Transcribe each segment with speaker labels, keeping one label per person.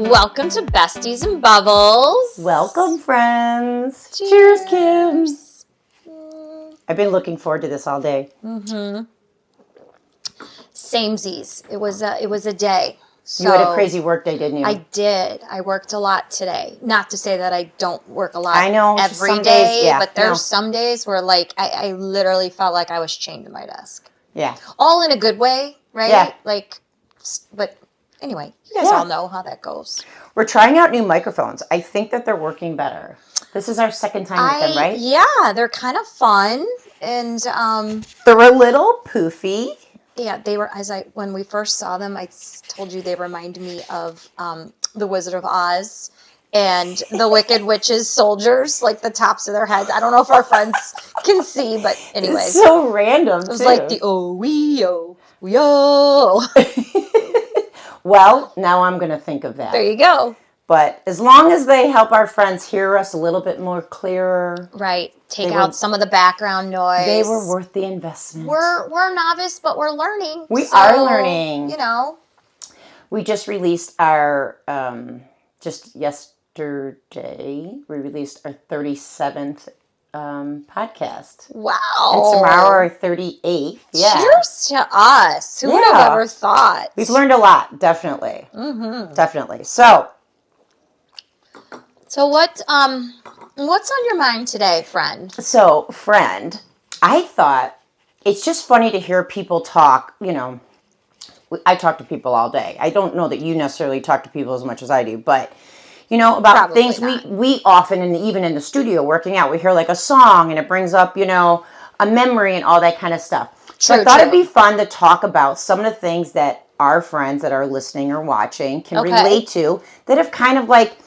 Speaker 1: Welcome to Besties and Bubbles.
Speaker 2: Welcome, friends.
Speaker 1: Cheers.
Speaker 2: Cheers, Kim. I've been looking forward to this all day.
Speaker 1: Samesies. It was a day. So
Speaker 2: You had a crazy work day, didn't you?
Speaker 1: I did. I worked a lot today. Not to say that I don't work a lot
Speaker 2: I know,
Speaker 1: every
Speaker 2: some
Speaker 1: day,
Speaker 2: days, yeah,
Speaker 1: but there's
Speaker 2: no.
Speaker 1: some days where I literally felt like I was chained to my desk.
Speaker 2: Yeah.
Speaker 1: All in a good way, right?
Speaker 2: Yeah.
Speaker 1: But anyway, you guys all know how that goes.
Speaker 2: We're trying out new microphones. I think that they're working better. This is our second time with them, right?
Speaker 1: Yeah, they're kind of fun. And
Speaker 2: they're a little poofy.
Speaker 1: yeah, they were, when we first saw them, I told you they remind me of The Wizard of Oz and the Wicked Witch's soldiers, like the tops of their heads. I don't know if our friends can see, but anyways.
Speaker 2: It's so random,
Speaker 1: It was like the oh.
Speaker 2: Well, now I'm going to think of that.
Speaker 1: There you go.
Speaker 2: But as long as they help our friends hear us a little bit more clearer.
Speaker 1: Right. Take out some of the background noise.
Speaker 2: They were worth the investment.
Speaker 1: We're novice, but we're learning.
Speaker 2: We are learning.
Speaker 1: You know.
Speaker 2: We just released our, just yesterday, we released our 37th podcast.
Speaker 1: Wow.
Speaker 2: And tomorrow our 38th. Yeah.
Speaker 1: Cheers to us. Who would have ever thought?
Speaker 2: We've learned a lot, definitely. Mm-hmm. Definitely.
Speaker 1: So what's on your mind today, friend?
Speaker 2: So, friend, I thought it's just funny to hear people talk, you know. I talk to people all day. I don't know that you necessarily talk to people as much as I do, but you know, about
Speaker 1: Probably
Speaker 2: things
Speaker 1: not.
Speaker 2: we often, and even in the studio working out, we hear like a song and it brings up, you know, a memory and all that kind of stuff. So I thought it'd be fun to talk about some of the things that our friends that are listening or watching can relate to, that have kind of like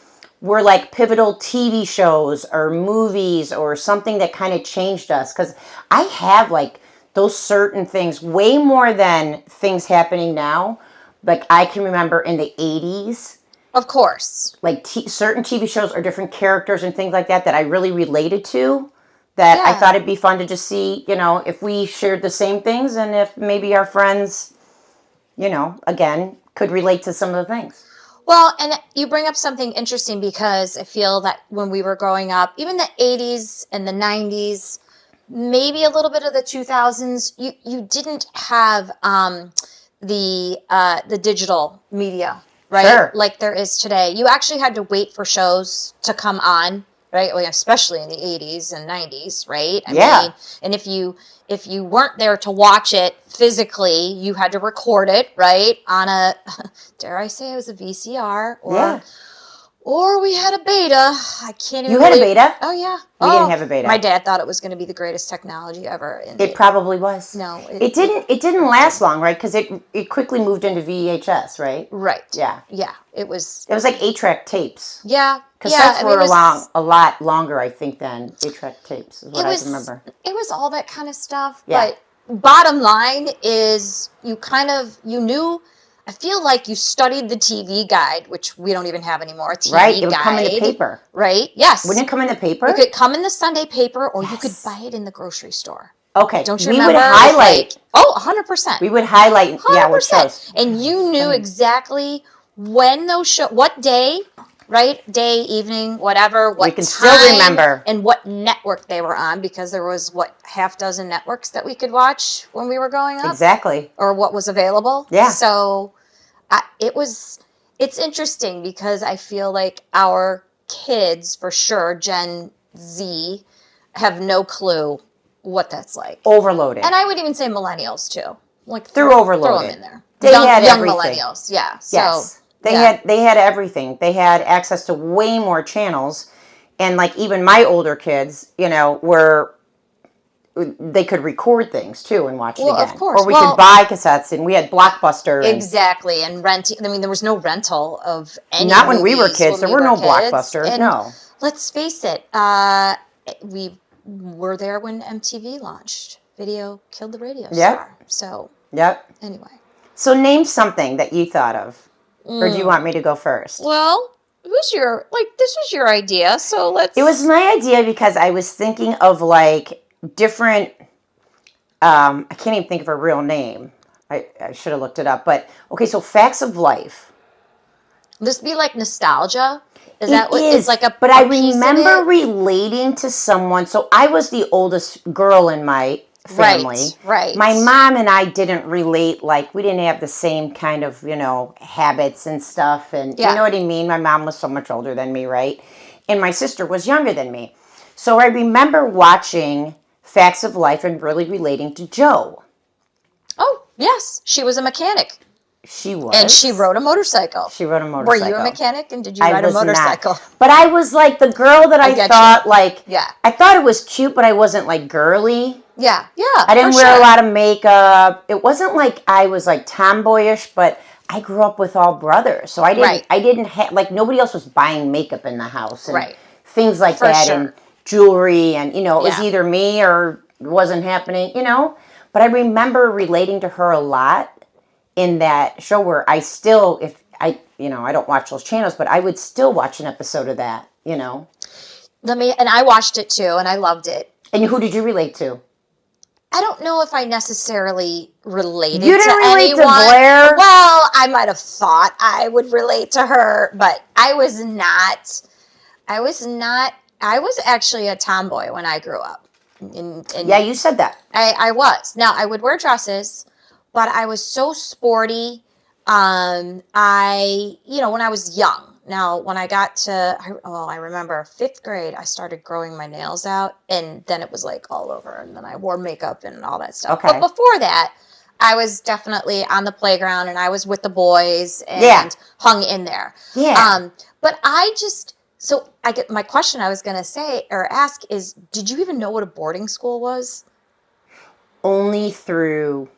Speaker 2: were like pivotal TV shows or movies or something that kind of changed us. Because I have like those certain things way more than things happening now. Like I can remember in the 80s.
Speaker 1: Of course.
Speaker 2: Like certain TV shows or different characters and things like that I really related to. That I thought it'd be fun to just see, you know, if we shared the same things and if maybe our friends, you know, again, could relate to some of the things.
Speaker 1: Well, and you bring up something interesting because I feel that when we were growing up, even the 80s and the 90s, maybe a little bit of the 2000s, you didn't have the digital media, right?
Speaker 2: Sure.
Speaker 1: Like there is today. You actually had to wait for shows to come on, right? Well, especially in the 80s and 90s, right? I mean, and if you weren't there to watch it physically, you had to record it, right? On a, dare I say it was a VCR or we had a beta. I can't even.
Speaker 2: You had a beta?
Speaker 1: Oh, yeah.
Speaker 2: We didn't have a beta.
Speaker 1: My dad thought it was going to be the greatest technology ever.
Speaker 2: It probably was.
Speaker 1: No.
Speaker 2: It didn't last long, right? Because it quickly moved into VHS, right?
Speaker 1: Right.
Speaker 2: Yeah.
Speaker 1: Yeah. It was
Speaker 2: like 8-track tapes.
Speaker 1: Yeah.
Speaker 2: Cassettes were a lot longer, I think, than 8-track tapes, is what I remember.
Speaker 1: It was all that kind of stuff. Yeah. But bottom line is you knew, I feel like you studied the TV guide, which we don't even have anymore, a TV guide.
Speaker 2: Right, it would come in the paper.
Speaker 1: Right, yes.
Speaker 2: Wouldn't it come in the paper?
Speaker 1: It could come in the Sunday paper, or you could buy it in the grocery store.
Speaker 2: Okay.
Speaker 1: Don't you remember?
Speaker 2: We would highlight.
Speaker 1: 100%.
Speaker 2: We would highlight,
Speaker 1: 100%.
Speaker 2: Which shows.
Speaker 1: And you knew exactly when those shows, what day, right? Day, evening, whatever, what time. We can still remember. And what network they were on, because there was, half dozen networks that we could watch when we were growing up?
Speaker 2: Exactly.
Speaker 1: Or what was available.
Speaker 2: Yeah.
Speaker 1: So it's interesting because I feel like our kids, for sure, Gen Z, have no clue what that's like.
Speaker 2: Overloaded.
Speaker 1: And I would even say millennials, too. Like
Speaker 2: they're overloaded.
Speaker 1: Throw them in there.
Speaker 2: They had
Speaker 1: young
Speaker 2: everything.
Speaker 1: Millennials, yeah.
Speaker 2: Yes.
Speaker 1: So,
Speaker 2: they had everything. They had access to way more channels. And like even my older kids, you know, they could record things too and watch it again.
Speaker 1: Of course.
Speaker 2: Or we could buy cassettes, and we had Blockbuster.
Speaker 1: Exactly. And renting. I mean, there was no rental of any
Speaker 2: Not when we were kids. There were no Blockbuster.
Speaker 1: And
Speaker 2: no.
Speaker 1: Let's face it. We were there when MTV launched. Video killed the radio star. So.
Speaker 2: Yep.
Speaker 1: Anyway.
Speaker 2: So name something that you thought of. Or do you want me to go first?
Speaker 1: Well, this was your idea, so let's...
Speaker 2: It was my idea because I was thinking of, like, different... I can't even think of her real name. I should have looked it up. But, okay, so Facts of Life.
Speaker 1: This be like nostalgia? Is
Speaker 2: It
Speaker 1: that what
Speaker 2: is,
Speaker 1: is like a
Speaker 2: but I
Speaker 1: piece of
Speaker 2: remember
Speaker 1: it?
Speaker 2: relating to someone. So I was the oldest girl in my family.
Speaker 1: Right.
Speaker 2: My mom and I didn't relate, like, we didn't have the same kind of, habits and stuff. And you know what I mean? My mom was so much older than me, right? And my sister was younger than me. So I remember watching Facts of Life and really relating to Joe.
Speaker 1: Oh, yes. She was a mechanic.
Speaker 2: She was.
Speaker 1: And she rode a motorcycle.
Speaker 2: She rode a motorcycle.
Speaker 1: Were you a mechanic and did you ride a motorcycle?
Speaker 2: Not. But I was like the girl that I thought, I thought it was cute, but I wasn't like girly.
Speaker 1: Yeah.
Speaker 2: I didn't wear a lot of makeup. It wasn't like I was like tomboyish, but I grew up with all brothers. So I didn't have, like, nobody else was buying makeup in the house and things like that and jewelry. And, it was either me or it wasn't happening, But I remember relating to her a lot in that show where I still, I don't watch those channels, but I would still watch an episode of that, And
Speaker 1: I watched it too, and I loved it.
Speaker 2: And who did you relate to?
Speaker 1: I don't know if I necessarily related
Speaker 2: you didn't
Speaker 1: to
Speaker 2: relate
Speaker 1: anyone.
Speaker 2: To Blair?
Speaker 1: Well, I might have thought I would relate to her, but I was not. I was actually a tomboy when I grew up.
Speaker 2: Yeah, you said that.
Speaker 1: I was. Now, I would wear dresses, but I was so sporty. When I was young. Now, when I got to, I remember 5th grade, I started growing my nails out, and then it was like all over, and then I wore makeup and all that stuff.
Speaker 2: Okay.
Speaker 1: But before that, I was definitely on the playground, and I was with the boys and hung in there.
Speaker 2: Yeah.
Speaker 1: But my question I was going to say or ask is, did you even know what a boarding school was?
Speaker 2: Only through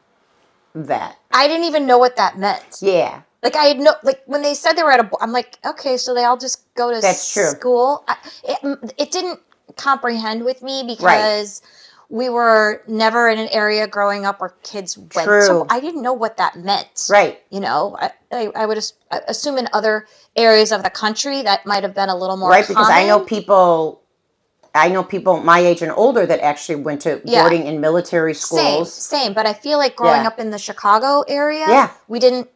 Speaker 2: that.
Speaker 1: I didn't even know what that meant.
Speaker 2: Yeah.
Speaker 1: Like, I had when they said they were I'm like, okay, so they all just go to school. It didn't comprehend with me because we were never in an area growing up where kids went to. I didn't know what that meant.
Speaker 2: Right.
Speaker 1: I would assume in other areas of the country that might have been a little more
Speaker 2: common. Because I know people my age and older that actually went to boarding in military schools.
Speaker 1: Same. But I feel like growing up in the Chicago area, we didn't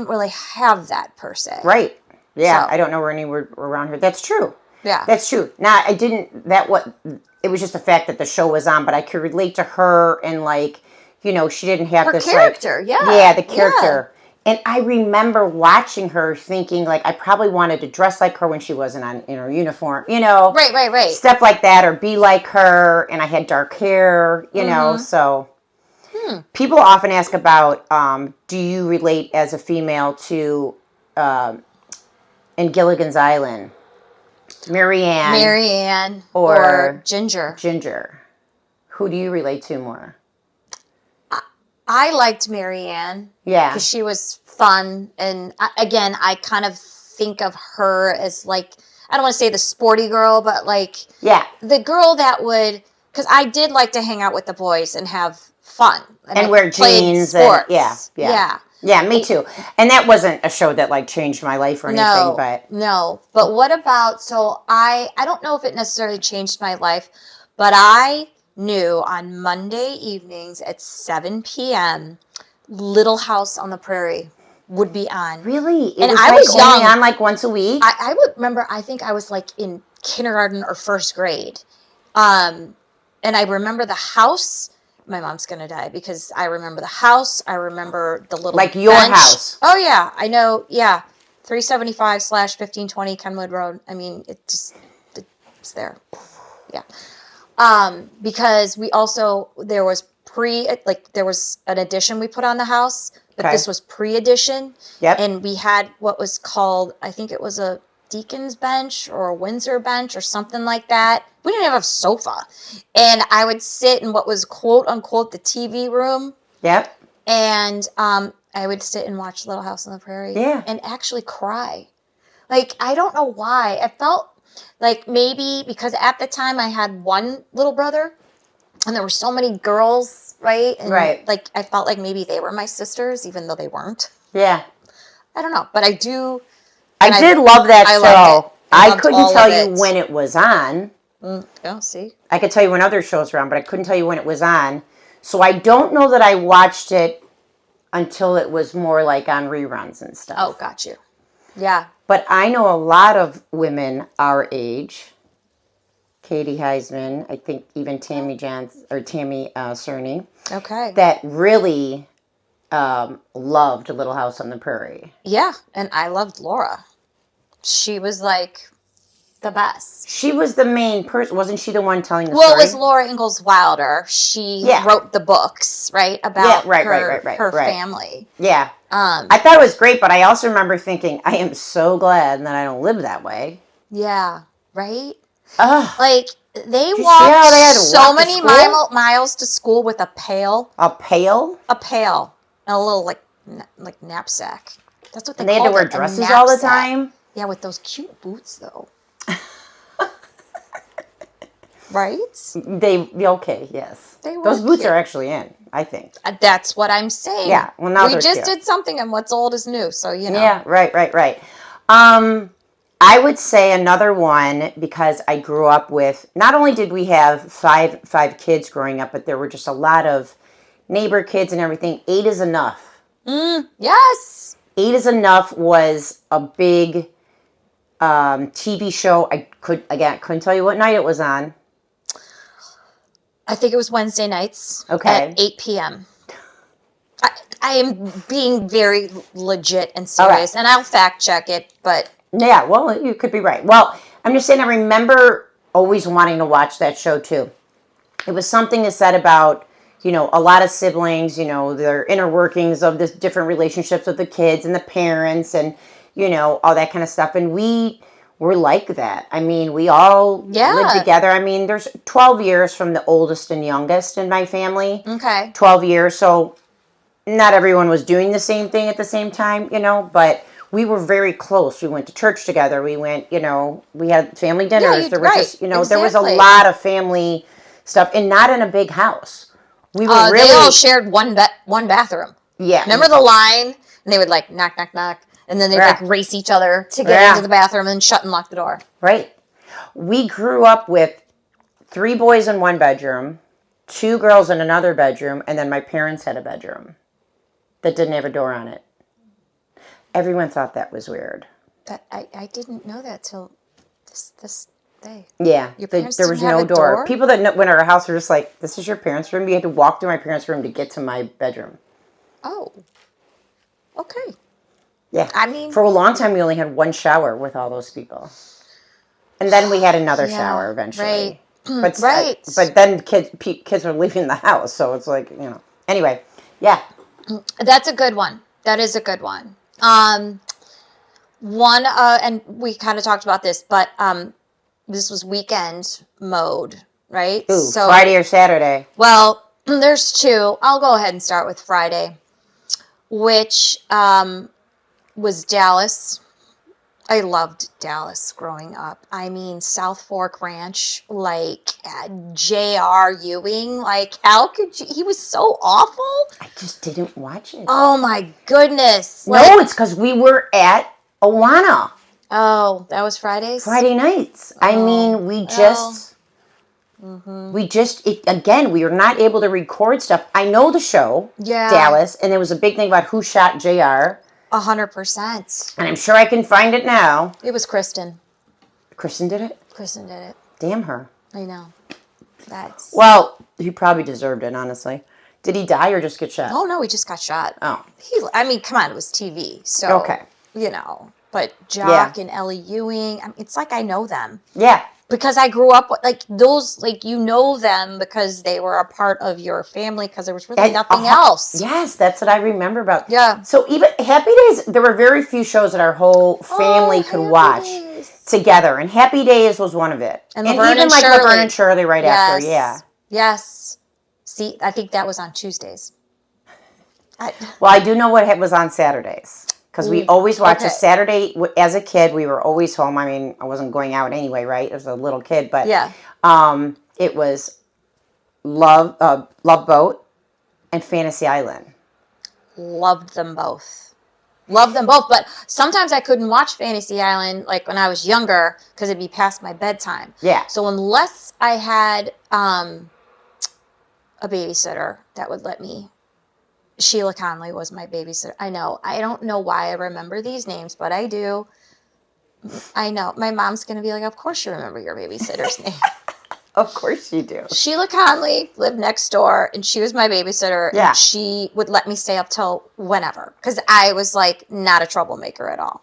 Speaker 1: really have that per se.
Speaker 2: Right. Yeah. So, I don't know where anywhere around here. That's true.
Speaker 1: Yeah.
Speaker 2: That's true. Now, it was just the fact that the show was on, but I could relate to her and she didn't have
Speaker 1: her character.
Speaker 2: Yeah, the character. Yeah. And I remember watching her thinking, I probably wanted to dress like her when she wasn't in her uniform,
Speaker 1: Right.
Speaker 2: Stuff like that, or be like her, and I had dark hair, so... People often ask about, do you relate as a female to, in Gilligan's Island,
Speaker 1: Marianne or Ginger.
Speaker 2: Ginger. Who do you relate to more?
Speaker 1: I liked Marianne.
Speaker 2: Yeah.
Speaker 1: Because she was fun. And again, I kind of think of her as I don't want to say the sporty girl, but the girl that would, because I did like to hang out with the boys and have fun.
Speaker 2: And wear jeans.
Speaker 1: Sports.
Speaker 2: Yeah, me too. And that wasn't a show that changed my life or anything,
Speaker 1: No. But what about, so I don't know if it necessarily changed my life, but I knew on Monday evenings at 7 p.m., Little House on the Prairie would be on.
Speaker 2: Really?
Speaker 1: I was young.
Speaker 2: Only on once a week?
Speaker 1: I would remember, I think I was in kindergarten or 1st grade. And I remember the house. My mom's going to die because I remember the house. I remember the little
Speaker 2: your
Speaker 1: bench.
Speaker 2: House.
Speaker 1: Oh, yeah. I know. Yeah. 375/1520 Kenwood Road. I mean, it's there. Yeah. Because we also, there was there was an addition we put on the house, but this was pre-addition.
Speaker 2: Yep.
Speaker 1: And we had what was called, I think it was a Deacon's bench or a Windsor bench or something like that. We didn't have a sofa. And I would sit in what was quote unquote the TV room.
Speaker 2: Yep.
Speaker 1: And I would sit and watch Little House on the Prairie.
Speaker 2: Yeah.
Speaker 1: And actually cry. I don't know why. I felt maybe because at the time I had one little brother and there were so many girls, right? And I felt like maybe they were my sisters, even though they weren't.
Speaker 2: Yeah.
Speaker 1: I don't know. But I do.
Speaker 2: I did love that show. I couldn't tell you when it was on.
Speaker 1: See?
Speaker 2: I could tell you when other shows were on, but I couldn't tell you when it was on. So I don't know that I watched it until it was more on reruns and stuff.
Speaker 1: Oh, got you. Yeah.
Speaker 2: But I know a lot of women our age, Katie Heisman, I think even Tammy Cerny,
Speaker 1: Okay.
Speaker 2: that really loved Little House on the Prairie.
Speaker 1: Yeah, and I loved Laura. She was like the best.
Speaker 2: She was the main person. Wasn't she the one telling the
Speaker 1: Well,
Speaker 2: story?
Speaker 1: it was Laura Ingalls Wilder. She wrote the books, right, about her family.
Speaker 2: Yeah. I thought it was great, but I also remember thinking, I am so glad that I don't live that way.
Speaker 1: Yeah, right?
Speaker 2: Ugh.
Speaker 1: Like, they
Speaker 2: Did you see
Speaker 1: walked
Speaker 2: how they had to
Speaker 1: so
Speaker 2: walk to
Speaker 1: many
Speaker 2: school?
Speaker 1: miles to school with a pail.
Speaker 2: A pail?
Speaker 1: A pail. And a little, like knapsack. That's what they
Speaker 2: And they had to
Speaker 1: called
Speaker 2: wear
Speaker 1: it,
Speaker 2: dresses all the time?
Speaker 1: Yeah, with those cute boots, though. Right?
Speaker 2: Okay, yes.
Speaker 1: They were
Speaker 2: Those boots
Speaker 1: cute.
Speaker 2: are actually in, I think.
Speaker 1: That's what I'm saying.
Speaker 2: Yeah, well, now
Speaker 1: we just
Speaker 2: cute.
Speaker 1: did something, and what's old is new, so you know.
Speaker 2: Yeah, right. I would say another one, because I grew up with, not only did we have five kids growing up, but there were just a lot of neighbor kids and everything. 8 is Enough.
Speaker 1: Yes.
Speaker 2: 8 is Enough was a big TV show. I couldn't tell you what night it was on.
Speaker 1: I think it was Wednesday nights.
Speaker 2: Okay.
Speaker 1: At 8 p.m. I am being very legit and serious, and I'll fact check it, but...
Speaker 2: Yeah, well, you could be right. Well, I'm just saying, I remember always wanting to watch that show, too. It was something that said about, a lot of siblings, their inner workings of the different relationships with the kids and the parents and, all that kind of stuff. And we were like that. I mean, we all lived together. I mean, there's 12 years from the oldest and youngest in my family.
Speaker 1: Okay.
Speaker 2: 12 years, so not everyone was doing the same thing at the same time, but we were very close. We went to church together. We went, we had family dinners.
Speaker 1: Yeah,
Speaker 2: there was just,
Speaker 1: exactly.
Speaker 2: There was a lot of family stuff, and not in a big house. We were
Speaker 1: They all shared one bathroom.
Speaker 2: Yeah.
Speaker 1: Remember the line? And they would like knock, knock, knock, and then they'd like race each other to get into the bathroom and shut and lock the door.
Speaker 2: Right. We grew up with 3 boys in one bedroom, 2 girls in another bedroom, and then my parents had a bedroom that didn't have a door on it. Everyone thought that was weird.
Speaker 1: I didn't know that till this day.
Speaker 2: Yeah, there was no door. People that went to our house were just like, "This is your parents' room." You had to walk through my parents' room to get to my bedroom.
Speaker 1: Oh, okay.
Speaker 2: Yeah,
Speaker 1: I mean,
Speaker 2: for a long time we only had one shower with all those people, and then we had another shower eventually.
Speaker 1: Right.
Speaker 2: But then kids are leaving the house, so it's like Anyway, yeah.
Speaker 1: That's a good one. That is a good one. And we kind of talked about this, but this was weekend mode, right?
Speaker 2: Ooh, so, Friday or Saturday?
Speaker 1: Well, there's 2. I'll go ahead and start with Friday, which was Dallas. I loved Dallas growing up. I mean, South Fork Ranch, like J.R. Ewing, like how could you? He was so awful.
Speaker 2: I just didn't watch it.
Speaker 1: Oh my goodness!
Speaker 2: No, it's because we were at Awana.
Speaker 1: Oh, that was Fridays?
Speaker 2: Friday nights. I mean, we just, again, we were not able to record stuff. I know the show, Dallas, and there was a big thing about who shot JR.
Speaker 1: 100%.
Speaker 2: And I'm sure I can find it now.
Speaker 1: It was Kristen.
Speaker 2: Kristen did it?
Speaker 1: Kristen did it.
Speaker 2: Damn her.
Speaker 1: I know.
Speaker 2: Well, he probably deserved it, honestly. Did he die or just get shot?
Speaker 1: Oh, no, he just got shot.
Speaker 2: Oh.
Speaker 1: I mean, come on, it was TV. So,
Speaker 2: okay.
Speaker 1: But Jock and Ellie Ewing, I mean, it's like I know them.
Speaker 2: Yeah.
Speaker 1: Because I grew up, those, them because they were a part of your family because there was really nothing else.
Speaker 2: Yes, that's what I remember about.
Speaker 1: Yeah.
Speaker 2: So even Happy Days, there were very few shows that our whole family could watch together. And Happy Days was one of it.
Speaker 1: And even like
Speaker 2: Laverne and Shirley right after, yeah.
Speaker 1: Yes. See, I think that was on Tuesdays.
Speaker 2: Well, I do know what was on Saturdays. Because we always watched a Saturday. As a kid, we were always home. I mean, I wasn't going out anyway, right? As a little kid. But it was Love Boat and Fantasy Island.
Speaker 1: Loved them both. But sometimes I couldn't watch Fantasy Island like when I was younger because it'd be past my bedtime.
Speaker 2: Yeah.
Speaker 1: So unless I had a babysitter that would let me Sheila Conley was my babysitter. I know. I don't know why I remember these names, but I do. I know. My mom's going to be like, of course you remember your babysitter's name.
Speaker 2: Of course you do.
Speaker 1: Sheila Conley lived next door, and she was my babysitter, and she would let me stay up till whenever, because I was, like, not a troublemaker at all.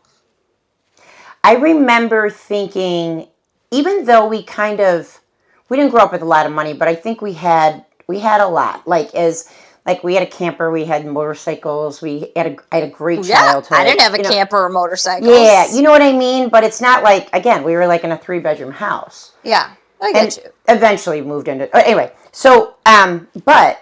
Speaker 2: I remember thinking, even though we didn't grow up with a lot of money, but I think we had a lot. Like we had a camper, we had motorcycles, I had a great childhood.
Speaker 1: I didn't have a camper or motorcycles.
Speaker 2: Yeah, you know what I mean? But it's not like, again, we were like in a 3-bedroom house.
Speaker 1: Yeah, I get you.
Speaker 2: Eventually moved into, anyway, so, but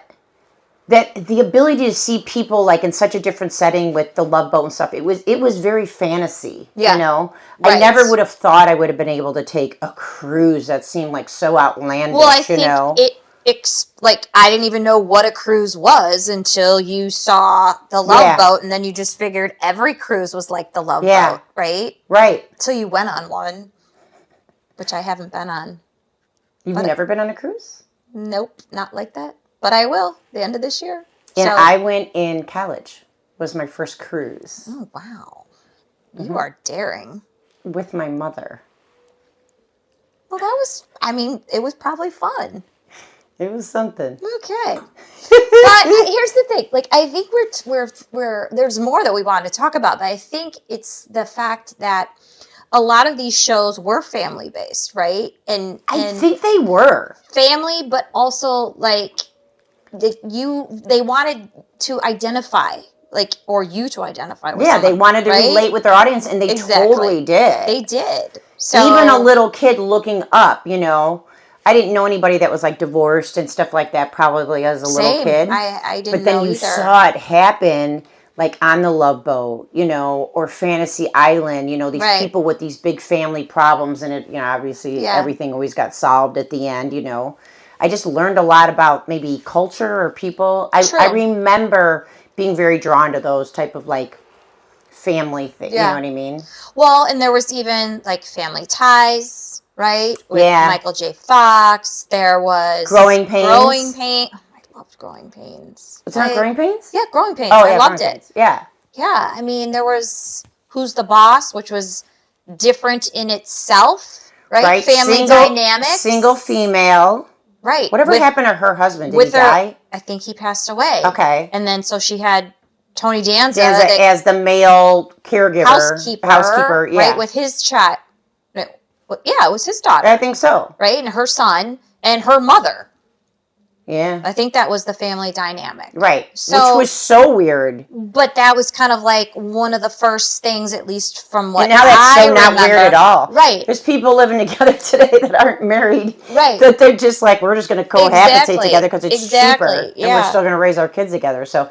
Speaker 2: that the ability to see people like in such a different setting with the Love Boat and stuff, it was very fantasy, you know? Right. I never would have thought I would have been able to take a cruise that seemed like so outlandish,
Speaker 1: well, I think like, I didn't even know what a cruise was until you saw the Love Boat, and then you just figured every cruise was like the Love Boat, right? Right. Until you went on one, which I haven't been on.
Speaker 2: You've never been on a cruise?
Speaker 1: Nope, not like that. But I will, the end of this year.
Speaker 2: And I went in college. Was my first cruise.
Speaker 1: Oh, wow. You are daring.
Speaker 2: With my mother.
Speaker 1: Well, it was probably fun.
Speaker 2: It was something.
Speaker 1: Okay. But here's the thing. Like, I think we're there's more that we wanted to talk about, but I think it's the fact that a lot of these shows were family-based, right? And
Speaker 2: I think they were.
Speaker 1: Family, but also, like, they wanted to identify, like, or you to identify with someone,
Speaker 2: they wanted to relate with their audience, and they totally did.
Speaker 1: They did. So
Speaker 2: even a little kid looking up, you know, I didn't know anybody that was like divorced and stuff like that probably as a little kid.
Speaker 1: I didn't know either.
Speaker 2: But then you saw it happen like on the Love Boat, you know, or Fantasy Island, you know, these people with these big family problems, and it, you know, obviously everything always got solved at the end, you know. I just learned a lot about maybe culture or people. I remember being very drawn to those type of like family things. You know what I mean?
Speaker 1: Well, and there was even like Family Ties, right? With Michael J. Fox. There was
Speaker 2: Growing Pains.
Speaker 1: Oh, I loved Growing Pains.
Speaker 2: Was that Growing Pains?
Speaker 1: Yeah, Growing Pains.
Speaker 2: Oh,
Speaker 1: I loved it.
Speaker 2: Pains. Yeah.
Speaker 1: Yeah. I mean, there was Who's the Boss, which was different in itself, right? Family dynamics.
Speaker 2: Single female.
Speaker 1: Right.
Speaker 2: Whatever happened to her husband? Did he die?
Speaker 1: I think he passed away.
Speaker 2: Okay.
Speaker 1: And then so she had Tony Danza
Speaker 2: as the male caregiver. Housekeeper, yeah.
Speaker 1: Right, with his child. No, yeah, it was his daughter.
Speaker 2: I think so.
Speaker 1: Right, and her son and her mother.
Speaker 2: Yeah.
Speaker 1: I think that was the family dynamic.
Speaker 2: Right. So, which was so weird.
Speaker 1: But that was kind of like one of the first things, at least from what
Speaker 2: now that's
Speaker 1: I
Speaker 2: not weird at all.
Speaker 1: Right.
Speaker 2: There's people living together today that aren't married.
Speaker 1: Right.
Speaker 2: That they're just like, we're just going to cohabitate together because it's cheaper.
Speaker 1: Yeah.
Speaker 2: And we're still going to raise our kids together. So,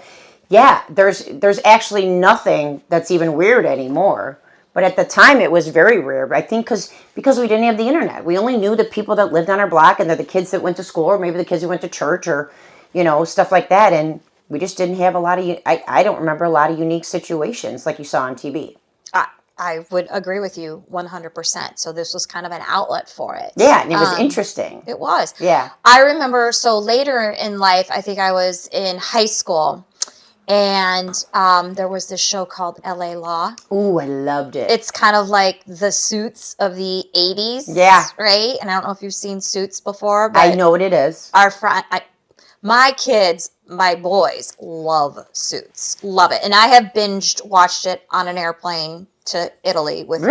Speaker 2: yeah, there's actually nothing that's even weird anymore. But at the time, it was very rare. I think because we didn't have the internet. We only knew the people that lived on our block, and they're the kids that went to school, or maybe the kids who went to church, or, you know, stuff like that. And we just didn't have a lot of, I don't remember a lot of unique situations like you saw on TV.
Speaker 1: I would agree with you 100%. So this was kind of an outlet for it.
Speaker 2: Yeah, and it was interesting.
Speaker 1: It was.
Speaker 2: Yeah.
Speaker 1: I remember, so later in life, I think I was in high school, and there was this show called LA Law.
Speaker 2: Ooh, I loved it.
Speaker 1: It's kind of like the Suits of the 80s.
Speaker 2: Yeah.
Speaker 1: Right? And I don't know if you've seen Suits before. But
Speaker 2: I know what it is.
Speaker 1: My kids, my boys, love Suits. Love it. And I have watched it on an airplane to Italy with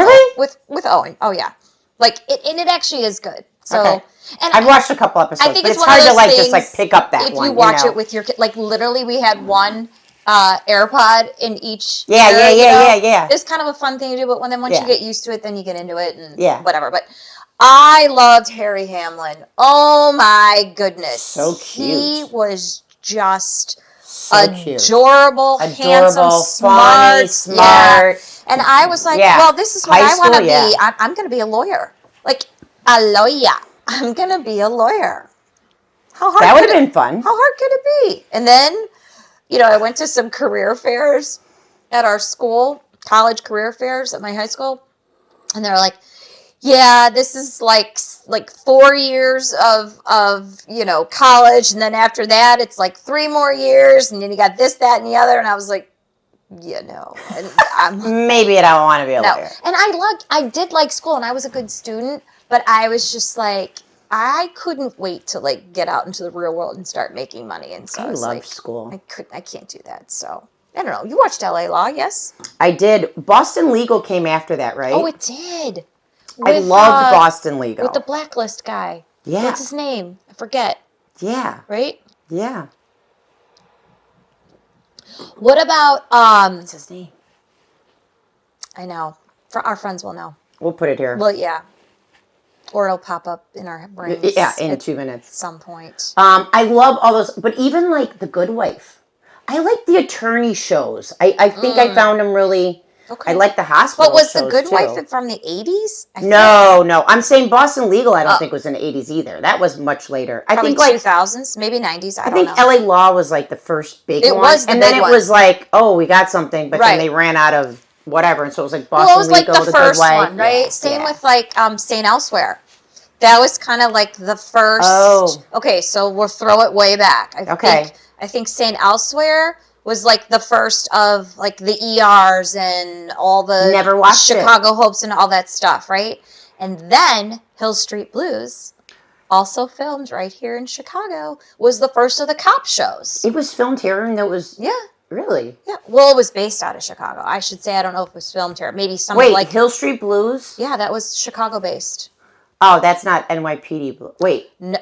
Speaker 1: Owen. Oh, yeah. Like, and it actually is good. So,
Speaker 2: okay.
Speaker 1: And
Speaker 2: I've watched a couple episodes,
Speaker 1: I think
Speaker 2: but it's hard to like just like pick up that
Speaker 1: if
Speaker 2: one.
Speaker 1: If you watch it with your kid, like literally we had one AirPod in each.
Speaker 2: Yeah.
Speaker 1: It's kind of a fun thing to do, but once you get used to it, then you get into it and whatever. But I loved Harry Hamlin. Oh my goodness.
Speaker 2: So cute.
Speaker 1: He was just
Speaker 2: cute.
Speaker 1: Adorable, handsome,
Speaker 2: funny, smart.
Speaker 1: Yeah. And I was like, well, this is what I want to be. I'm going to be a lawyer. Like, a lawyer. I'm going to be a lawyer. How hard?
Speaker 2: That would have been fun.
Speaker 1: How hard could it be? And then, I went to some career fairs at our school, college career fairs at my high school. And they're like, yeah, this is like 4 years of college, and then after that it's like 3 more years, and then you got this, that, and the other, and I was like, yeah, no, I'm
Speaker 2: maybe I don't want to be a
Speaker 1: no.
Speaker 2: lawyer.
Speaker 1: And I did like school, and I was a good student, but I was just like, I couldn't wait to like get out into the real world and start making money, and so
Speaker 2: I
Speaker 1: I was
Speaker 2: loved
Speaker 1: like,
Speaker 2: school.
Speaker 1: I can't do that. So I don't know. You watched LA Law, yes?
Speaker 2: I did. Boston Legal came after that, right?
Speaker 1: Oh, it did.
Speaker 2: I loved Boston Legal.
Speaker 1: With the Blacklist guy.
Speaker 2: Yeah.
Speaker 1: What's his name? I forget.
Speaker 2: Yeah.
Speaker 1: Right?
Speaker 2: Yeah.
Speaker 1: What about
Speaker 2: What's his name?
Speaker 1: I know. For our friends will know.
Speaker 2: We'll put it here.
Speaker 1: Well, yeah. Or it'll pop up in our brains.
Speaker 2: Yeah, in 2 minutes.
Speaker 1: At some point.
Speaker 2: I love all those, but even like The Good Wife. I like the attorney shows. I think I found them really. Okay. I like the hospital.
Speaker 1: But was
Speaker 2: shows
Speaker 1: The Good
Speaker 2: too.
Speaker 1: Wife from the 80s?
Speaker 2: No. I'm saying Boston Legal. I don't think was in the 80s either. That was much later. I think like
Speaker 1: 2000s, maybe 90s. I don't know.
Speaker 2: think LA Law was like the first big one.
Speaker 1: It was the
Speaker 2: and
Speaker 1: big
Speaker 2: then it
Speaker 1: one.
Speaker 2: was like, oh, we got something, but then they ran out of whatever, and so it was like Boston
Speaker 1: Well, it was
Speaker 2: Legal,
Speaker 1: like the first
Speaker 2: Good Wife.
Speaker 1: one, right?
Speaker 2: Yeah,
Speaker 1: Same with like St. Elsewhere. That was kind of like the first.
Speaker 2: Oh.
Speaker 1: Okay, so we'll throw it way back. I think St. Elsewhere was like the first of like the ERs and all the Chicago Hopes and all that stuff, right? And then Hill Street Blues, also filmed right here in Chicago, was the first of the cop shows.
Speaker 2: It was filmed here, and it was really
Speaker 1: Well, it was based out of Chicago. I should say I don't know if it was filmed here. Maybe some
Speaker 2: like Hill Street Blues.
Speaker 1: Yeah, that was Chicago based.
Speaker 2: Oh, that's not NYPD Blue. Wait,
Speaker 1: no,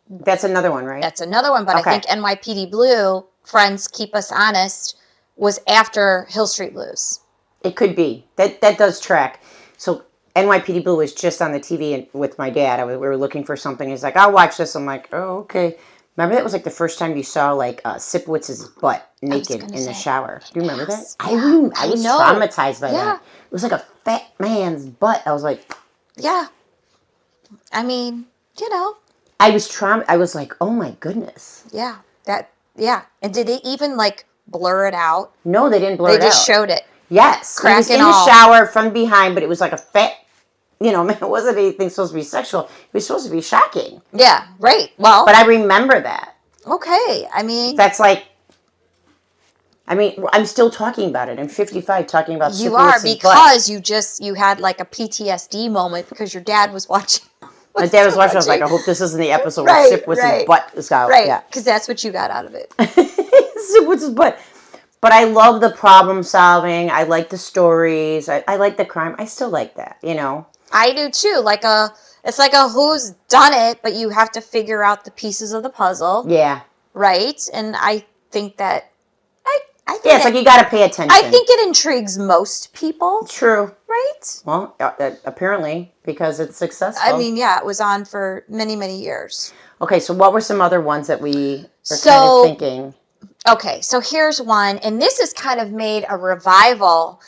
Speaker 2: that's another one, right?
Speaker 1: That's another one, but I think NYPD Blue, Friends Keep Us Honest, was after Hill Street Blues.
Speaker 2: It could be. That does track. So NYPD Blue was just on the TV with my dad. We were looking for something. He's like, I'll watch this. I'm like, oh, okay. Remember that was like the first time you saw like Sipowitz's butt naked in the shower. Do you remember that? I was traumatized by that. It was like a fat man's butt. I was like,
Speaker 1: yeah. I mean,
Speaker 2: I was like, oh my goodness.
Speaker 1: Yeah. And did they even like blur it out?
Speaker 2: No, they didn't blur it out.
Speaker 1: They just showed it.
Speaker 2: Yes. He was in the shower from behind, but it was like a fat, it wasn't anything supposed to be sexual. It was supposed to be shocking.
Speaker 1: Yeah, right. Well.
Speaker 2: But I remember that.
Speaker 1: Okay. I mean.
Speaker 2: That's like. I'm still talking about it. I'm 55 talking about
Speaker 1: You are, because you had like a PTSD moment because your dad was watching.
Speaker 2: My dad was watching. I was like, I hope this isn't the episode where Sipowitz's butt is out.
Speaker 1: Right, because that's what you got out of it.
Speaker 2: Sipowitz's butt. But I love the problem solving. I like the stories. I like the crime. I still like that,
Speaker 1: I do too. It's like a who's done it, but you have to figure out the pieces of the puzzle.
Speaker 2: Yeah.
Speaker 1: Right? And I think that I think
Speaker 2: it's like you got to pay attention.
Speaker 1: I think it intrigues most people.
Speaker 2: True.
Speaker 1: Right?
Speaker 2: Well, apparently, because it's successful.
Speaker 1: I mean, yeah, it was on for many, many years.
Speaker 2: Okay, so what were some other ones that we were kind of thinking?
Speaker 1: Okay, so here's one, and this has kind of made a revival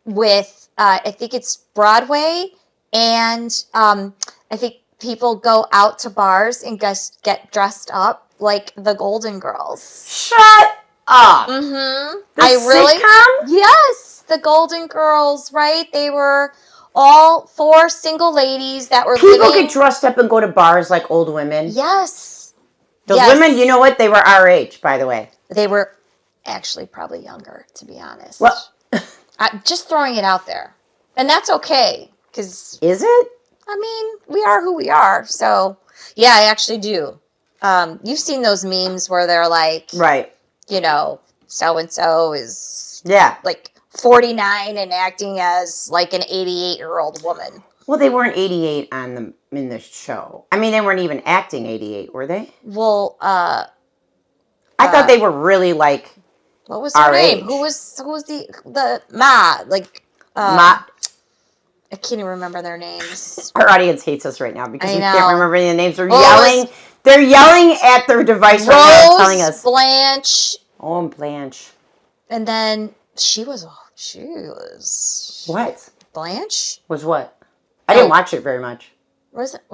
Speaker 1: with, I think it's Broadway, and I think people go out to bars and get dressed up like the Golden Girls.
Speaker 2: Shut up.
Speaker 1: Mm-hmm.
Speaker 2: Sitcom?
Speaker 1: Yes, the Golden Girls, right? They were all 4 single ladies that were
Speaker 2: People get dressed up and go to bars like old women.
Speaker 1: Yes.
Speaker 2: Those women, you know what? They were our age, by the way.
Speaker 1: They were actually probably younger, to be honest.
Speaker 2: Well,
Speaker 1: I'm just throwing it out there. And that's okay. Is
Speaker 2: it?
Speaker 1: I mean, we are who we are. So, yeah, I actually do. You've seen those memes where they're like...
Speaker 2: Right.
Speaker 1: so-and-so is like 49 and acting as like an 88-year-old woman.
Speaker 2: Well, they weren't 88 in the show. I mean, they weren't even acting 88, were they?
Speaker 1: Well,
Speaker 2: I thought they were really like
Speaker 1: what was her name?
Speaker 2: Age.
Speaker 1: Who was the Ma? Like
Speaker 2: Ma.
Speaker 1: I can't even remember their names.
Speaker 2: Our audience hates us right now because we can't remember any of the names. They're yelling. They're yelling at their device right now, telling us.
Speaker 1: Blanche.
Speaker 2: Oh, Blanche.
Speaker 1: And then she was.
Speaker 2: What?
Speaker 1: Blanche?
Speaker 2: Was what? I didn't watch it very much.
Speaker 1: Wasn't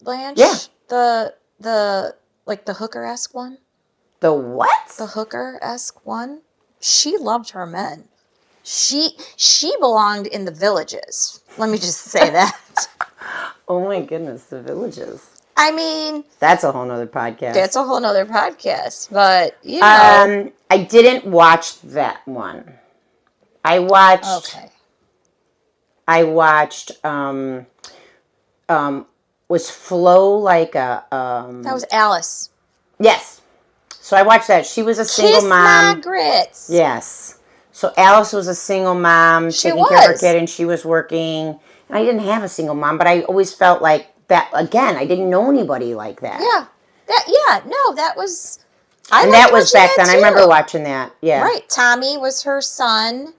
Speaker 1: Blanche?
Speaker 2: Yeah.
Speaker 1: The like the hooker-esque one?
Speaker 2: The what?
Speaker 1: The hooker-esque one. She loved her men. She belonged in the Villages. Let me just say that.
Speaker 2: Oh my goodness, the Villages.
Speaker 1: I mean,
Speaker 2: that's a whole nother podcast.
Speaker 1: That's a whole nother podcast. But you know,
Speaker 2: I didn't watch that one. I watched.
Speaker 1: Okay.
Speaker 2: I watched. Was Flo like a?
Speaker 1: That was Alice.
Speaker 2: Yes. So I watched that. She was a single mom.
Speaker 1: Kiss my grits.
Speaker 2: Yes. So Alice was a single mom, taking care of her kid, and she was working. And I didn't have a single mom, but I always felt like that. Again, I didn't know anybody like that.
Speaker 1: Yeah. That was.
Speaker 2: And that was back then. I remember watching that. Yeah.
Speaker 1: Right. Tommy was her son.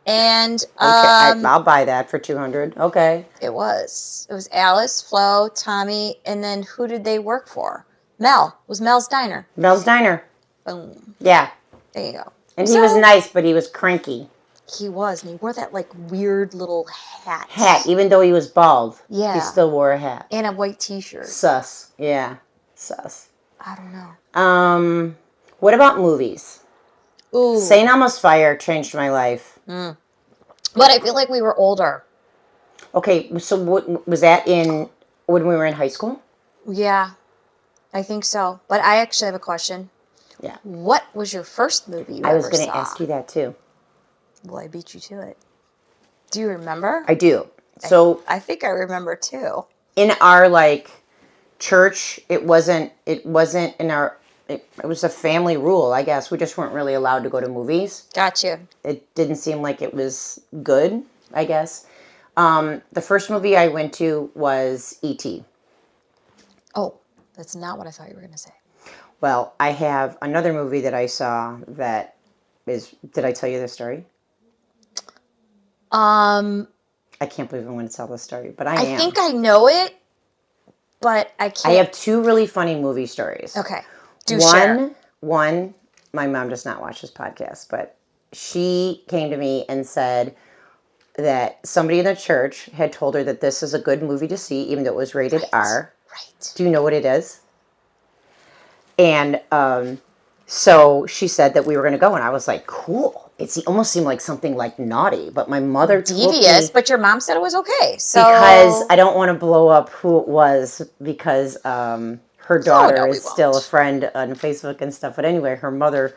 Speaker 1: And
Speaker 2: okay, I'll buy that for $200. Okay.
Speaker 1: It was Alice, Flo, Tommy, and then who did they work for? Mel. It was Mel's Diner.
Speaker 2: Mel's Diner.
Speaker 1: Boom.
Speaker 2: Yeah.
Speaker 1: There you go.
Speaker 2: And he was nice, but he was cranky.
Speaker 1: He was, and he wore that like weird little hat.
Speaker 2: Even though he was bald.
Speaker 1: Yeah.
Speaker 2: He still wore a hat.
Speaker 1: And a white t-shirt.
Speaker 2: Sus. Yeah. Sus.
Speaker 1: I don't know.
Speaker 2: What about movies?
Speaker 1: Ooh.
Speaker 2: St. Elmo's Fire changed my life.
Speaker 1: Mm. But I feel like we were older.
Speaker 2: Okay, so what was that in when we were in high school?
Speaker 1: Yeah, I think so. But I actually have a question.
Speaker 2: Yeah.
Speaker 1: What was your first movie you ever saw?
Speaker 2: I was going to ask you that too.
Speaker 1: Well, I beat you to it. Do you remember?
Speaker 2: I do. So
Speaker 1: I think I remember too.
Speaker 2: In our church, it wasn't in our. It was a family rule, I guess. We just weren't really allowed to go to movies.
Speaker 1: Gotcha.
Speaker 2: It didn't seem like it was good, I guess. The first movie I went to was E.T.
Speaker 1: Oh, that's not what I thought you were going to say.
Speaker 2: Well, I have another movie that I saw that is... Did I tell you this story? I can't believe I'm going to tell this story, but I am.
Speaker 1: I think I know it, but I can't.
Speaker 2: I have two really funny movie stories.
Speaker 1: Okay.
Speaker 2: One, my mom does not watch this podcast, but she came to me and said that somebody in the church had told her that this is a good movie to see, even though it was rated R.
Speaker 1: Right.
Speaker 2: Do you know what it is? And so she said that we were going to go, and I was like, cool. It almost seemed like something like naughty, but my mother told me...
Speaker 1: But your mom said it was okay, so...
Speaker 2: Because I don't want to blow up who it was, because... her daughter is still a friend on Facebook and stuff. But anyway, her mother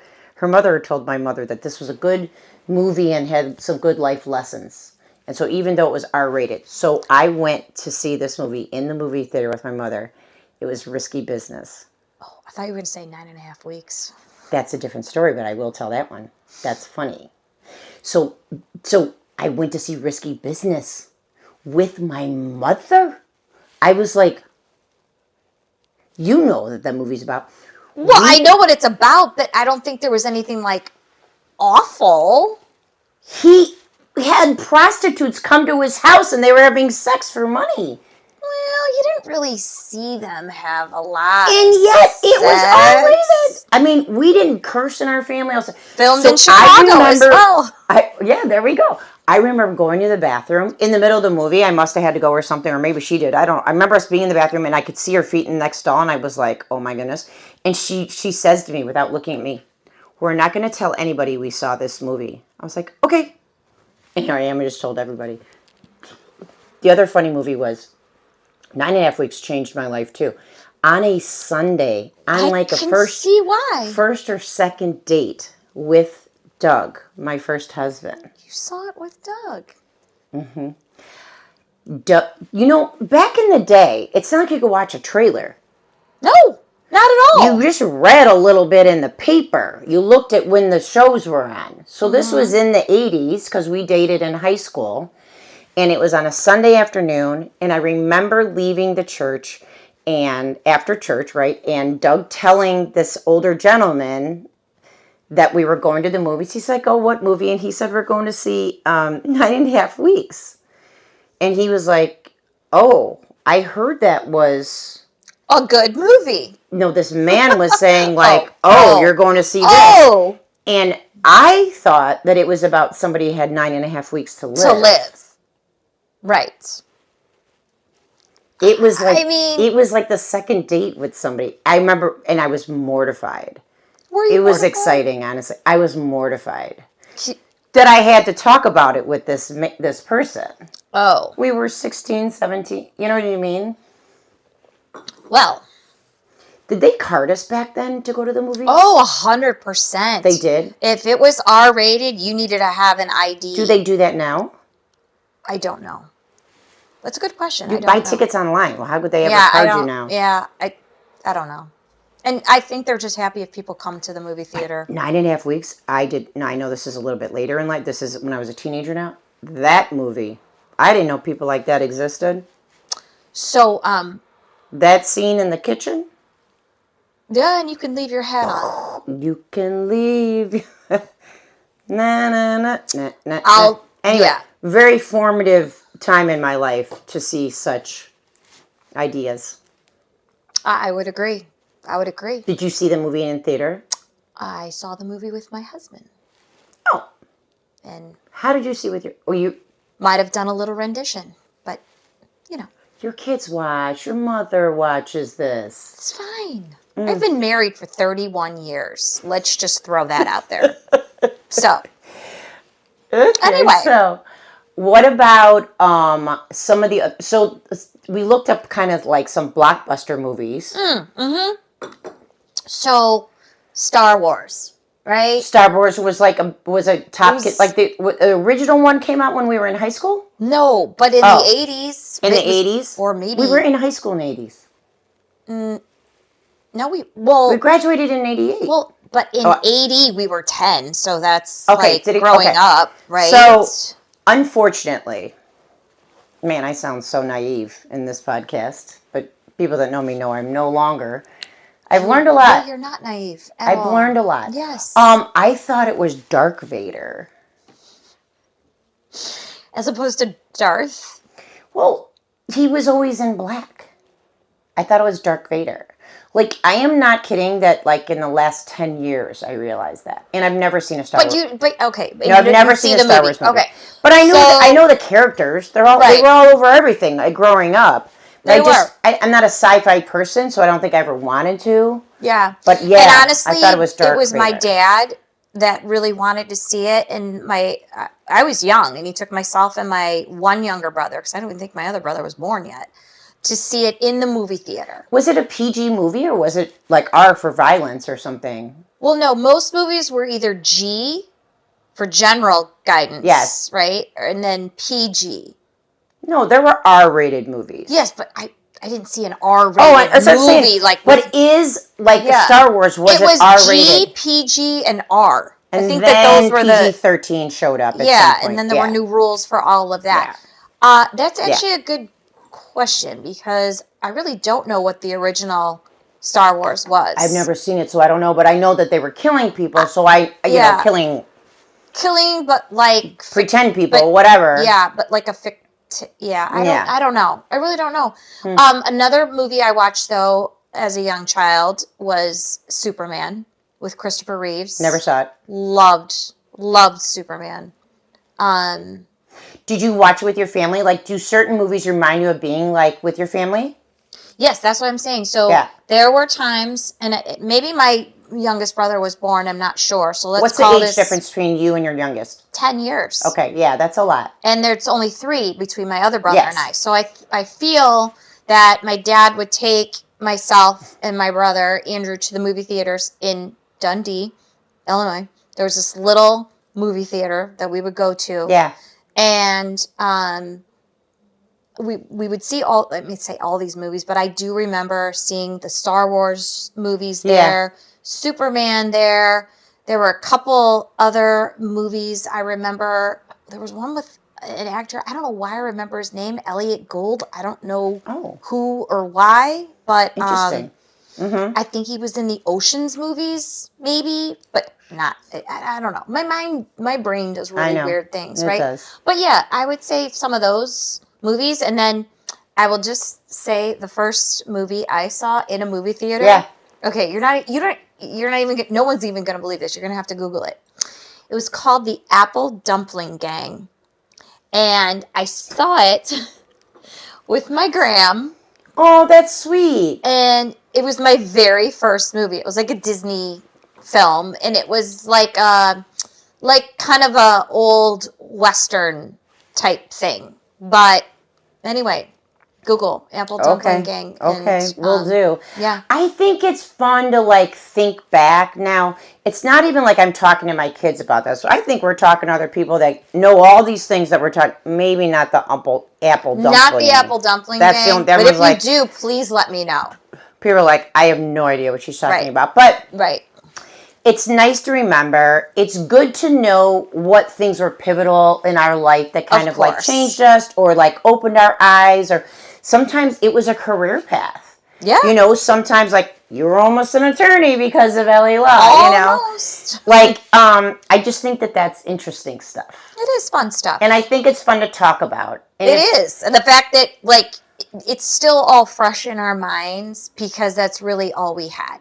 Speaker 2: told my mother that this was a good movie and had some good life lessons. And so even though it was R-rated, so I went to see this movie in the movie theater with my mother. It was Risky Business.
Speaker 1: Oh, I thought you were going to say 9.5 weeks.
Speaker 2: That's a different story, but I will tell that one. That's funny. So I went to see Risky Business with my mother. I was like... You know that movie's about.
Speaker 1: Well, I know what it's about, but I don't think there was anything awful.
Speaker 2: He had prostitutes come to his house and they were having sex for money.
Speaker 1: Well, you didn't really see them have a lot.
Speaker 2: And yet it was R-rated. I mean, we didn't curse in our family.
Speaker 1: Filmed in Chicago as well.
Speaker 2: Yeah, there we go. I remember going to the bathroom in the middle of the movie. I must have had to go or something, or maybe she did. I remember us being in the bathroom and I could see her feet in the next stall, and I was like, oh my goodness. And she says to me without looking at me, we're not going to tell anybody we saw this movie. I was like, okay. And here I am, I just told everybody. The other funny movie was 9.5 Weeks changed my life too. On a Sunday, on a first or second date with Doug, my first husband.
Speaker 1: You saw it with Doug.
Speaker 2: Mm-hmm. Back in the day, it's not like you could watch a trailer.
Speaker 1: No, not at all.
Speaker 2: You just read a little bit in the paper. You looked at when the shows were on. So this was in the 80s, because we dated in high school. And it was on a Sunday afternoon. And I remember leaving the church, and after church, right? And Doug telling this older gentleman that we were going to the movies. He's like, oh, what movie? And he said, we're going to see 9.5 Weeks. And he was like, oh, I heard that was...
Speaker 1: a good movie.
Speaker 2: No, this man was saying you're going to see this.
Speaker 1: Oh.
Speaker 2: And I thought that it was about somebody who had 9.5 weeks to live.
Speaker 1: Right.
Speaker 2: It was it was like the second date with somebody. I remember, and I was mortified.
Speaker 1: Were you
Speaker 2: It was
Speaker 1: mortified?
Speaker 2: exciting, honestly. I was mortified. that I had to talk about it with this person.
Speaker 1: Oh.
Speaker 2: We were 16, 17. You know what I mean?
Speaker 1: Well.
Speaker 2: Did they card us back then to go to the movies?
Speaker 1: Oh, 100%.
Speaker 2: They did?
Speaker 1: If it was R-rated, you needed to have an ID.
Speaker 2: Do they do that now?
Speaker 1: I don't know. That's a good question.
Speaker 2: You buy tickets online. Well, how could they ever card you now?
Speaker 1: Yeah, I don't know. And I think they're just happy if people come to the movie theater.
Speaker 2: 9.5 weeks. I know this is a little bit later in life. This is when I was a teenager now. That movie. I didn't know people like that existed.
Speaker 1: So,
Speaker 2: that scene in the kitchen?
Speaker 1: Yeah, and you can leave your hat on.
Speaker 2: You can leave. na, na, na, na, na. Anyway, very formative time in my life to see such ideas.
Speaker 1: I would agree.
Speaker 2: Did you see the movie in theater?
Speaker 1: I saw the movie with my husband.
Speaker 2: Oh.
Speaker 1: And
Speaker 2: how did you see with your... you
Speaker 1: might have done a little rendition, but,
Speaker 2: Your kids watch. Your mother watches this.
Speaker 1: It's fine. I've been married for 31 years. Let's just throw that out there. So.
Speaker 2: Okay,
Speaker 1: anyway.
Speaker 2: So, what about some of the... So, we looked up kind of like some blockbuster movies.
Speaker 1: So, Star Wars, right?
Speaker 2: Star Wars was like a top... like the original one came out when we were in high school?
Speaker 1: No, but in the 80s.
Speaker 2: In the 80s?
Speaker 1: Or maybe...
Speaker 2: We were in high school in the 80s.
Speaker 1: No, we
Speaker 2: graduated in 88.
Speaker 1: Well, but in 80 we were 10, so that's growing up, right?
Speaker 2: So, unfortunately, man, I sound so naive in this podcast, but people that know me know I'm no longer. I've learned a lot.
Speaker 1: No, you're not naive at all.
Speaker 2: I've learned a lot.
Speaker 1: Yes.
Speaker 2: I thought it was Dark Vader.
Speaker 1: As opposed to Darth?
Speaker 2: Well, he was always in black. I thought it was Dark Vader. Like, I am not kidding that, like, in the last 10 years, I realized that. And I've never seen a Star Wars.
Speaker 1: Okay.
Speaker 2: No, I've never seen a Star Wars movie.
Speaker 1: Okay.
Speaker 2: But I know the characters. They were all over everything, like, growing up. I'm not a sci-fi person, so I don't think I ever wanted to.
Speaker 1: Yeah.
Speaker 2: But, yeah,
Speaker 1: and honestly,
Speaker 2: I thought it was Dark Vader.
Speaker 1: It was my dad that really wanted to see it. And I was young, and he took myself and my one younger brother, because I don't even think my other brother was born yet, to see it in the movie theater.
Speaker 2: Was it a PG movie, or was it like R for violence or something?
Speaker 1: Well, no, most movies were either G for general guidance.
Speaker 2: Yes.
Speaker 1: Right? And then PG.
Speaker 2: No, there were R-rated movies.
Speaker 1: Yes, but I didn't see an R-rated movie.
Speaker 2: But is like Star Wars, was it R-rated?
Speaker 1: G, PG, and R.
Speaker 2: And
Speaker 1: I think
Speaker 2: then
Speaker 1: that those were
Speaker 2: PG-13 showed up at some point.
Speaker 1: And then there were new rules for all of that. That's actually a good question, because I really don't know what the original Star Wars was.
Speaker 2: I've never seen it, so I don't know, but I know that they were killing people, so killing,
Speaker 1: but like
Speaker 2: pretend people, whatever.
Speaker 1: Yeah, but like I don't know. I really don't know. Another movie I watched though as a young child was Superman with Christopher Reeves.
Speaker 2: Never saw it.
Speaker 1: Loved Superman.
Speaker 2: Did you watch it with your family? Like, do certain movies remind you of being, like, with your family?
Speaker 1: Yes, that's what I'm saying. So, there were times, and maybe my youngest brother was born, I'm not sure. So, let's call this...
Speaker 2: What's the age difference between you and your youngest?
Speaker 1: 10 years.
Speaker 2: Okay, yeah, that's a lot.
Speaker 1: And there's only 3 between my other brother and I. So, I feel that my dad would take myself and my brother, Andrew, to the movie theaters in Dundee, Illinois. There was this little movie theater that we would go to.
Speaker 2: Yeah.
Speaker 1: And we would see all these movies, but I do remember seeing the Star Wars movies there, Superman there. There were a couple other movies I remember. There was one with an actor. I don't know why I remember his name, Elliot Gould. I don't know who or why, but
Speaker 2: interesting.
Speaker 1: I think he was in the Ocean's movies, maybe, but not. I don't know. My brain does really weird things, right?
Speaker 2: It does.
Speaker 1: But yeah, I would say some of those movies, and then I will just say the first movie I saw in a movie theater.
Speaker 2: Yeah.
Speaker 1: Okay, you're not even. No one's even going to believe this. You're going to have to Google it. It was called The Apple Dumpling Gang, and I saw it with my gram.
Speaker 2: Oh, that's sweet.
Speaker 1: And it was my very first movie. It was like a Disney film, and it was like like kind of a old Western type thing. But anyway, Google Apple Dumpling Gang.
Speaker 2: Okay, will do.
Speaker 1: Yeah.
Speaker 2: I think it's fun to like think back. Now, it's not even like I'm talking to my kids about this. So I think we're talking to other people that know all these things that we're talking. Maybe not the apple dumpling.
Speaker 1: Not the Apple Dumpling Gang. But if you do, please let me know.
Speaker 2: People are like, I have no idea what she's talking about. But
Speaker 1: right.
Speaker 2: It's nice to remember. It's good to know what things were pivotal in our life that kind of like changed us or like opened our eyes, or sometimes it was a career path.
Speaker 1: Yeah.
Speaker 2: You know, sometimes like you were almost an attorney because of LA Law,
Speaker 1: almost.
Speaker 2: You know. Like, I just think that that's interesting stuff.
Speaker 1: It is fun stuff.
Speaker 2: And I think it's fun to talk about. And
Speaker 1: it is. And the fact that like it's still all fresh in our minds because that's really all we had.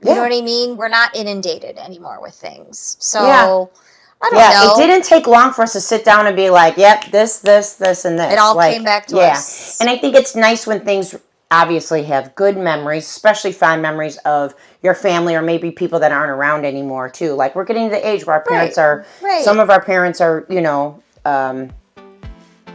Speaker 1: You know what I mean? We're not inundated anymore with things. So, I don't know.
Speaker 2: It didn't take long for us to sit down and be like, yep, this, and this.
Speaker 1: It all came back to us.
Speaker 2: And I think it's nice when things obviously have good memories, especially fond memories of your family or maybe people that aren't around anymore, too. Like, we're getting to the age where our parents are, some of our parents are, you know,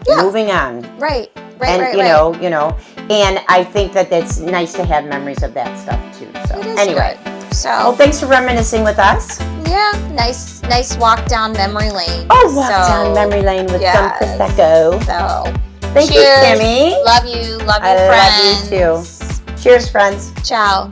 Speaker 2: moving on.
Speaker 1: Right.
Speaker 2: You know, and I think that it's nice to have memories of that stuff too. So anyway,
Speaker 1: well,
Speaker 2: thanks for reminiscing with us.
Speaker 1: Yeah, nice walk down memory lane.
Speaker 2: Walk down memory lane with some prosecco.
Speaker 1: So
Speaker 2: thank you, Kimmy.
Speaker 1: Love you, friends.
Speaker 2: I love you too. Cheers, friends.
Speaker 1: Ciao.